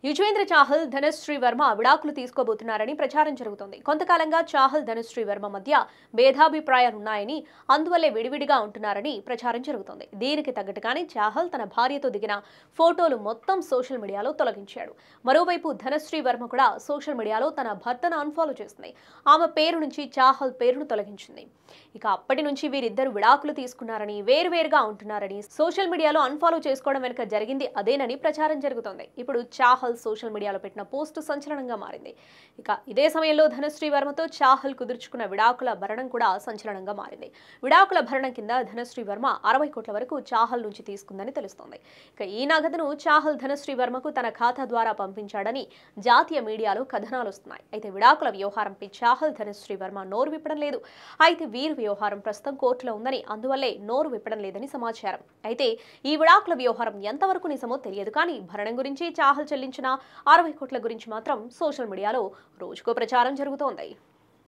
యుజ్వేంద్ర చాహల్, ధనశ్రీ వర్మ విడాకులు తీసుకోబోతున్నారని ప్రచారం జరుగుతోంది. కొంతకాలంగా చాహల్, ధనశ్రీ వర్మ మధ్య భేదాభిప్రాయాలున్నాయని, అందువల్లే విడివిడిగా ఉంటున్నారని ప్రచారం జరుగుతోంది. దీనికి తగ్గట్టుగానే చాహల్ తన భార్యతో దిగిన ఫోటోలు మొత్తం సోషల్ మీడియాలో తొలగించాడు. మరోవైపు ధనశ్రీ వర్మ కూడా సోషల్ మీడియాలో తన భర్తను అన్ఫాలో చేసింది. ఆమె పేరు నుంచి చాహల్ పేరును తొలగించింది. ఇక అప్పటి నుంచి వీరిద్దరు విడాకులు తీసుకున్నారని, వేరువేరుగా ఉంటున్నారని, సోషల్ మీడియాలో అన్ఫాలో చేసుకోవడం వెనుక జరిగింది అదేనని ప్రచారం జరుగుతోంది. ఇప్పుడు చాహల్ సోషల్ మీడియాలో పెట్టిన పోస్టు సంచలనంగా మారింది. ఇక ఇదే సమయంలో ధనశ్రీ వర్మతో చాహల్ కుదుర్చుకున్న విడాకుల భరణం కూడా సంచలనంగా మారింది. విడాకుల భరణం కింద ధనశ్రీ వర్మ 60 కోట్ల వరకు చాహల్ నుంచి తీసుకుందని తెలుస్తోంది. ఇక ఈ నగదును చాహల్ ధనశ్రీ వర్మకు తన ఖాతా ద్వారా పంపించాడని జాతీయ మీడియాలో కథనాలు వస్తున్నాయి. అయితే విడాకుల వ్యవహారంపై చాహల్, ధనశ్రీ వర్మ నోరు విప్పడం లేదు. అయితే వీరి వ్యవహారం ప్రస్తుతం కోర్టులో ఉందని, అందువల్లే నోరు విప్పడం లేదని సమాచారం. అయితే ఈ విడాకుల వ్యవహారం ఎంతవరకు నిజమో తెలియదు. కానీ భరణం గురించి చాహల్ చెల్లించిన 60 కోట్ల గురించి మాత్రం సోషల్ మీడియాలో రోజుకో ప్రచారం జరుగుతోంది.